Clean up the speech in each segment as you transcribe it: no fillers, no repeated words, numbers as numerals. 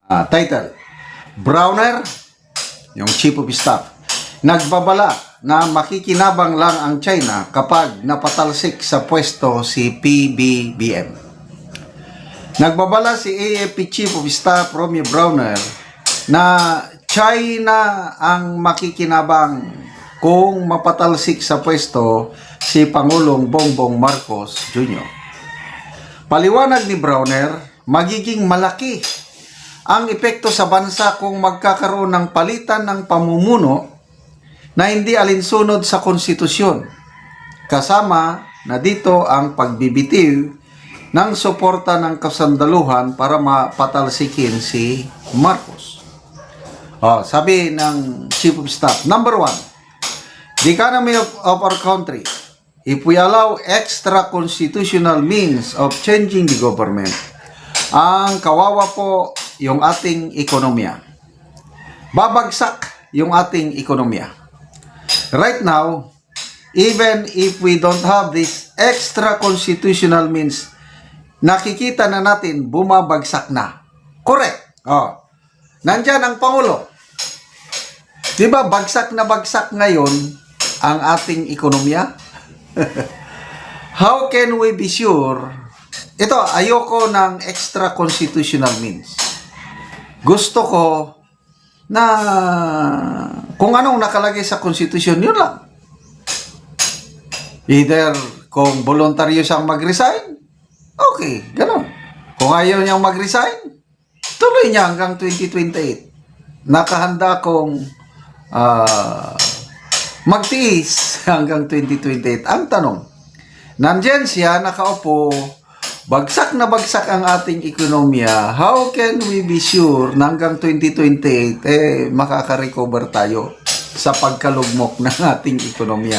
Title, Browner, yung Chief of Staff, nagbabala na makikinabang lang ang China kapag napatalsik sa pwesto si PBBM. Nagbabala si AFP Chief of Staff Romeo Browner na China ang makikinabang kung mapatalsik sa pwesto si Pangulong Bongbong Marcos Jr. Paliwanag ni Browner, magiging malaki ang epekto sa bansa kung magkakaroon ng palitan ng pamumuno na hindi alinsunod sa konstitusyon. Kasama na dito ang pagbibitiw ng suporta ng kasandaluhan para mapatalsikin si Marcos. Sabi ng Chief of Staff, number 1, the economy of our country, if we allow extra constitutional means of changing the government, ang kawawa po yung ating ekonomiya. Babagsak yung ating ekonomiya. Right now, even if we don't have this extra constitutional means, nakikita na natin bumabagsak na. Correct. Nandyan ang Pangulo. Diba bagsak na bagsak ngayon ang ating ekonomiya? How can we be sure? Ito, ayoko ng extra constitutional means. Gusto ko na kung anong nakalagay sa konstitusyon, yun lang. Either kung voluntaryo siyang mag-resign, okay, ganun. Kung ayaw niyang mag-resign, tuloy niya hanggang 2028. Nakahanda kong magtiis hanggang 2028. Ang tanong, nandyan siya, nakaupo, bagsak na bagsak ang ating ekonomiya, how can we be sure na hanggang 2028, makaka-recover tayo sa pagkalugmok ng ating ekonomiya?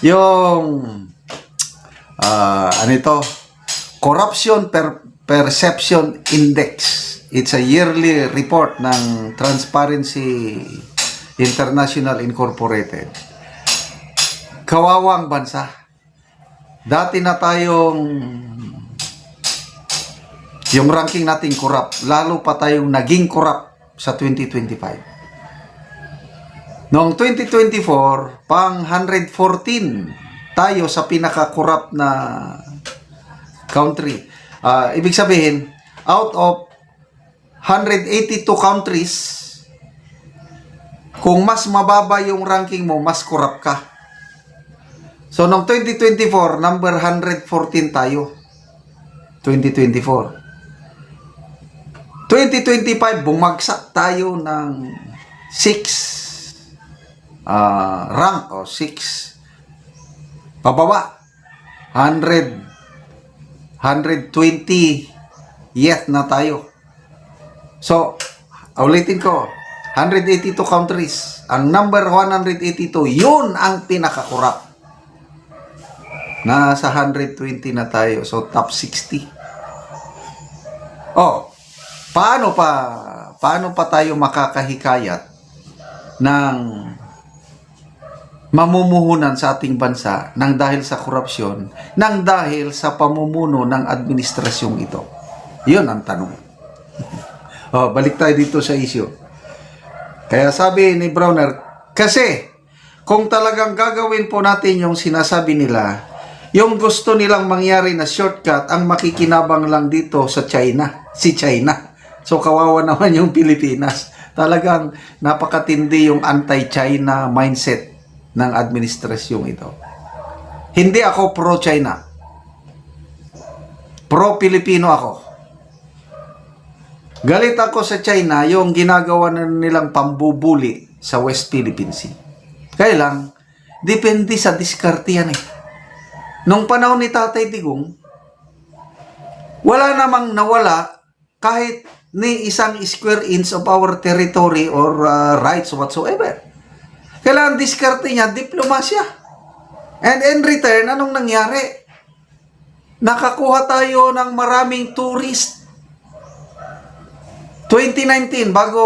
Yung, Corruption Perception Index. It's a yearly report ng Transparency International Incorporated. Kawawang bansa. Dati na tayong yung ranking natin corrupt, lalo pa tayong naging corrupt sa 2025. Noong 2024, pang 114 tayo sa pinaka-corrupt na country. Ibig sabihin, out of 182 countries, kung mas mababa yung ranking mo, mas corrupt ka. So, noong 2024, number 114 tayo. 2024. 2025, bumagsak tayo ng 6 rank o 6 pababa. 120 na tayo. So, ulitin ko, 182 countries. Ang number 182, yun ang pinaka-corrupt. Nasa 120 na tayo. So, top 60. Paano pa tayo makakahikayat ng mamumuhunan sa ating bansa nang dahil sa korupsyon, nang dahil sa pamumuno ng administrasyong ito? Yun ang tanong. Balik tayo dito sa issue. Kaya sabi ni Browner, kasi kung talagang gagawin po natin yung sinasabi nila, yung gusto nilang mangyari na shortcut, ang makikinabang lang dito sa China, si China. So, kawawa naman yung Pilipinas. Talagang napakatindi yung anti-China mindset ng administrasyong ito. Hindi ako pro-China. Pro-Pilipino ako. Galit ako sa China yung ginagawa na nilang pambubuli sa West Philippine Sea. Kaya lang, depende sa diskarte yan eh. Nung panahon ni Tatay Digong, wala namang nawala kahit ni isang square inch of our territory or rights whatsoever. Kailangan diskarte niya, diplomasya. And in return, anong nangyari? Nakakuha tayo ng maraming tourist. 2019, bago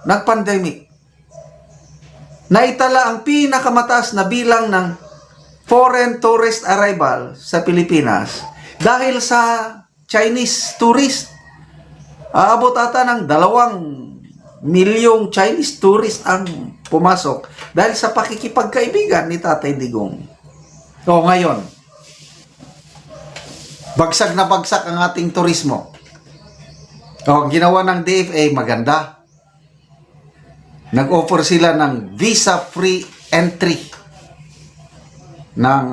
nag-pandemic, naitala ang pinakamataas na bilang ng foreign tourist arrival sa Pilipinas dahil sa Chinese tourist. Aabot ata ng 2 milyong Chinese tourist ang pumasok dahil sa pakikipagkaibigan ni Tatay Digong. So ngayon, bagsak na bagsak ang ating turismo. O, ginawa ng DFA maganda. Nag-offer sila ng visa-free entry ng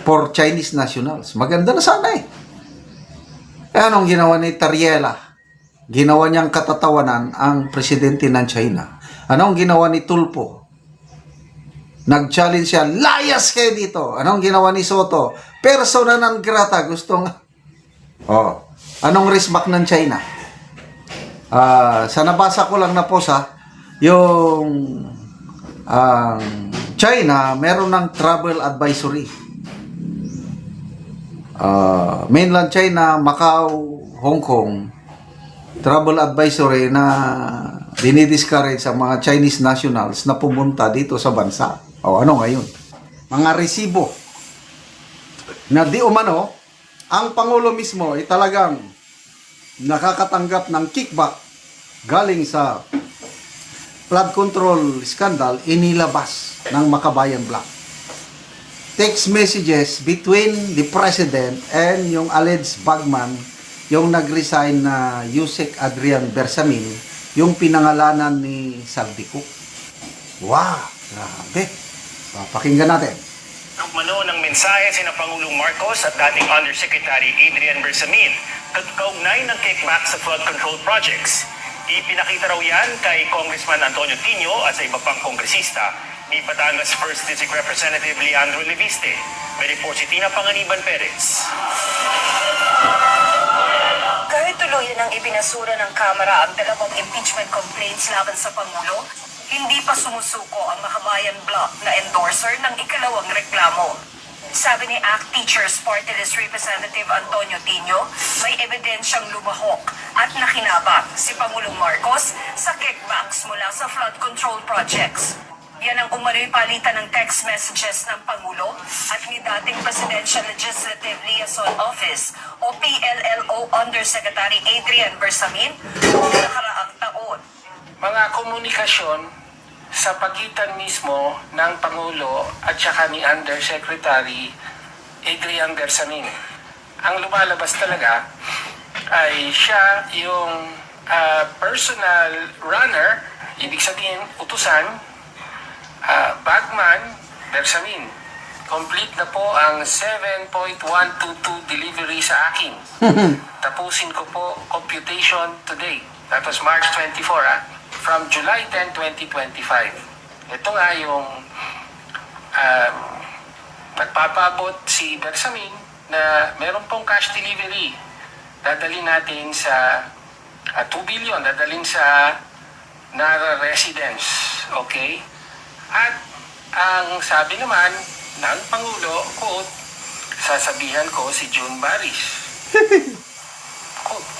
for Chinese nationals. Maganda na sana eh. Anong ginawa ni Tariela? Ginawa niyang katatawanan ang presidente ng China. Anong ginawa ni Tulfo? Nag-challenge siya, layas kayo dito. Anong ginawa ni Soto? Persona non grata. Gustong... Oh, anong resback ng China? Sa nabasa ko lang na posa, yung China, meron ng travel advisory. Mainland China, Macau, Hong Kong, travel advisory na dinidiscourage sa mga Chinese nationals na pumunta dito sa bansa. O ano ngayon? Mga resibo na di umano, ang Pangulo mismo ay talagang nakakatanggap ng kickback galing sa flood control scandal inilabas ng Makabayan Black. Text messages between the president and yung alleged bagman, yung nag-resign na Yusek Adrian Bersamin, yung pinangalanan ni Saldico. Wow! Grabe! Pakinggan natin. Mano ng mensahe sina Pangulong Marcos at dating Undersecretary Adrian Bersamin kaugnay ng kickback sa flood control projects. Ipinakita raw yan kay Congressman Antonio Tino at sa iba pang kongresista ni Batangas 1st District Representative Leandro Leviste. May report si Tina Panganiban Perez. Kahit tuluyan ang ibinasura ng Kamara ang 2 impeachment complaints laban sa Pangulo, hindi pa sumusuko ang Makabayan Bloc na endorser ng ikalawang reklamo. Sabi ni ACT Teachers Party List Representative Antonio Tino, may ebidensyang lumahok at nakinabang si Pangulong Marcos sa kickbacks mula sa flood control projects. Yan ang umano'y palitan ng text messages ng Pangulo at ni dating Presidential Legislative Liaison Office o PLLO Undersecretary Adrian Bersamin noong nakaraang taon. Mga komunikasyon sa pagitan mismo ng Pangulo at saka ni Undersecretary Adrian Bersamin. Ang lumalabas talaga ay siya yung personal runner, ibig sabihin utusan, bagman, Bersamin. Complete na po ang 7.122 delivery sa akin. Tapusin ko po computation today. That was March 24, from July 10, 2025. Ito nga yung nagpapabot si Bersamin na meron pong cash delivery. Dadalhin natin sa 2 billion, dadalhin sa Nara residence. Okay? At ang sabi naman ng Pangulo, quote, sasabihan ko si June Baris. Quote.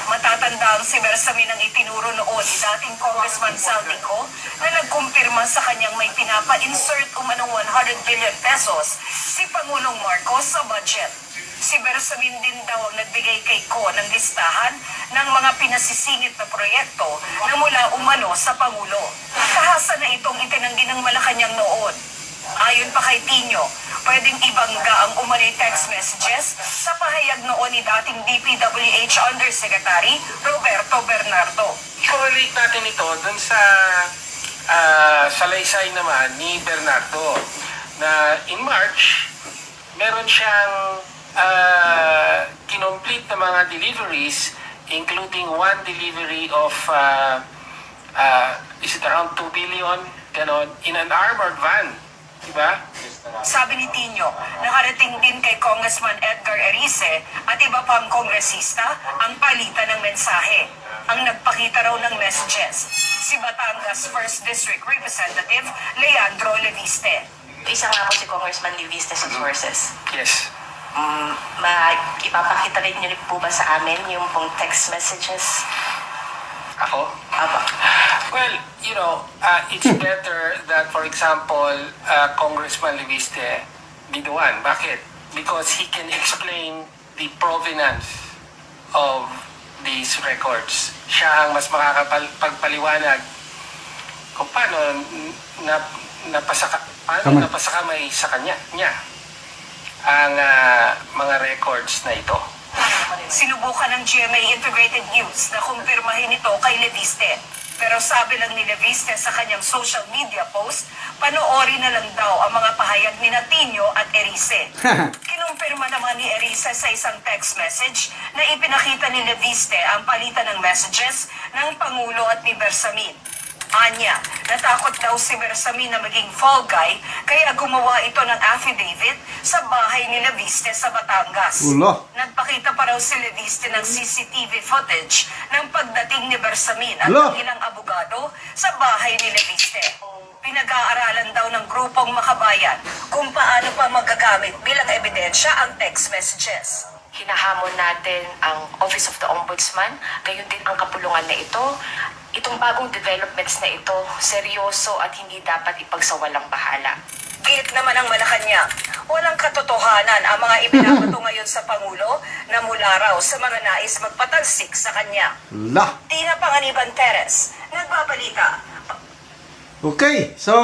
Matatandang si Bersamin ang itinuro noon ni dating Congressman Saldico na nagkumpirma sa kanyang may pinapa-insert umanong 100 billion pesos si Pangulong Marcos sa budget. Si Bersamin din daw ang nagbigay kay Ko ng listahan ng mga pinasisingit na proyekto na mula umano sa Pangulo. Kahasa na itong itinanggi ng Malacanang noon. Ayon pa kay Tino, pwedeng ibangga ang umano'y text messages sa pahayag noon ni dating DPWH Undersecretary Roberto Bernardo. I-correlate natin ito dun sa salaysay naman ni Bernardo na in March, meron siyang kinomplete na mga deliveries including one delivery of is it around 2 billion ganon, in an armored van. Diba? Sabi ni Tino, nakarating din kay Congressman Edgar Erice at iba pang kongresista ang palitan ng mensahe. Ang nagpakita raw ng messages, si Batangas 1st District Representative Leandro Leviste. Isa nga po si Congressman Leviste sa sources. Yes. Ipapakita rin niyo po ba sa amin yung pong text messages? Ako? Aba. Well, you know, it's better that, for example, Congressman Leviste be the one. Bakit? Because he can explain the provenance of these records. Siya ang mas makakapagpaliwanag kung paano napasakamay sa niya ang mga records na ito. Sinubukan ng GMA Integrated News na kumpirmahin ito kay Leviste. Pero sabi lang ni Leviste sa kanyang social media post, panoorin na lang daw ang mga pahayag ni Natinio at Erice. Kinumpirma naman ni Erice sa isang text message na ipinakita ni Leviste ang palitan ng messages ng Pangulo at ni Bersamin. Anya, natakot daw si Bersamin na maging fall guy kaya gumawa ito ng affidavit sa bahay ni Leviste sa Batangas. Ulo. Nagpakita pa raw si Leviste ng CCTV footage ng pagdating ni Bersamin at Ulo. ng ilang abogado sa bahay ni Leviste. Pinag-aaralan daw ng grupong makabayan kung paano pa magagamit bilang ebidensya ang text messages. Hinahamon natin ang Office of the Ombudsman, gayon din ang kapulungan na ito. Itong bagong developments na ito, seryoso at hindi dapat ipagsawalang bahala. Giit naman ang Malacanang, walang katotohanan ang mga ibinabato ngayon sa Pangulo na mula raw sa mga nais magpatalsik sa kanya. La. Tina Panganiban Teres, nagbabalita. Okay, so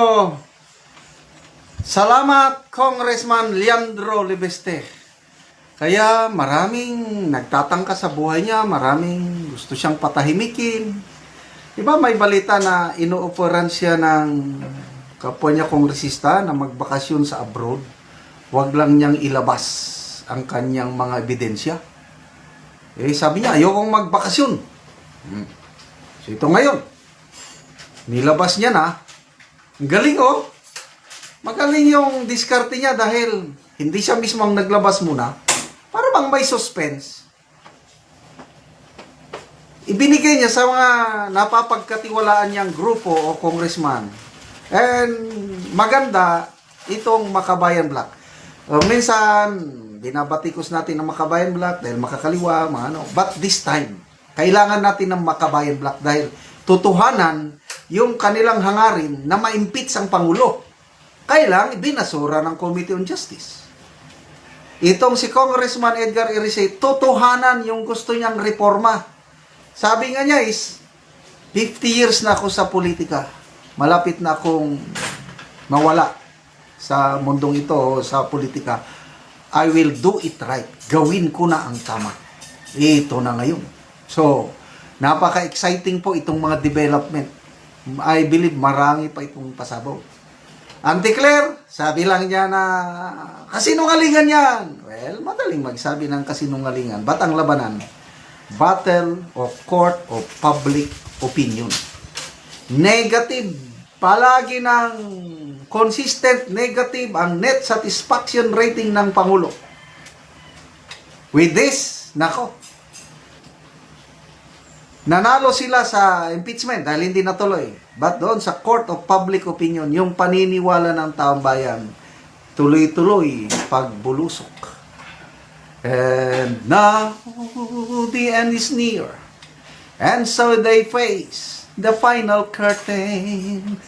salamat Congressman Leandro Leviste. Kaya maraming nagtatangka sa buhay niya, maraming gusto siyang patahimikin. Diba may balita na ino-offeran siya ng kapwa niya kongresista na magbakasyon sa abroad. Huwag lang niyang ilabas ang kanyang mga ebidensya. Eh sabi niya, ayokong magbakasyon. So ito ngayon, nilabas niya na. Ang galing oh. Magaling yung diskarte niya dahil hindi siya mismo ang naglabas muna. Para bang may suspense. Ibinigay niya sa mga napapagkatiwalaan niyang grupo o congressman. And maganda itong Makabayan Black. Minsan, binabatikos natin ng Makabayan Black dahil makakaliwa, mga ano. But this time, kailangan natin ng Makabayan Black dahil tutuhanan yung kanilang hangarin na ma-impeach ang Pangulo. Kailang binasura ng Committee on Justice. Itong si Congressman Edgar Erice, tutuhanan yung gusto niyang reforma. Sabi nga niya is, 50 years na ako sa politika. Malapit na akong mawala sa mundong ito, sa politika. I will do it right. Gawin ko na ang tama. Ito na ngayon. So, napaka-exciting po itong mga development. I believe marami pa itong pasabaw. Auntie Claire, sabi lang niya na kasinungalingan yan. Well, madaling magsabi ng kasinungalingan. Ba't ang labanan? Battle of court of public opinion. Negative. Palagi ng consistent negative ang net satisfaction rating ng Pangulo. With this, nako, nanalo sila sa impeachment dahil hindi natuloy. But doon sa court of public opinion, yung paniniwala ng taong bayan, tuloy-tuloy pagbulusok. And now the end is near. And so they face the final curtain.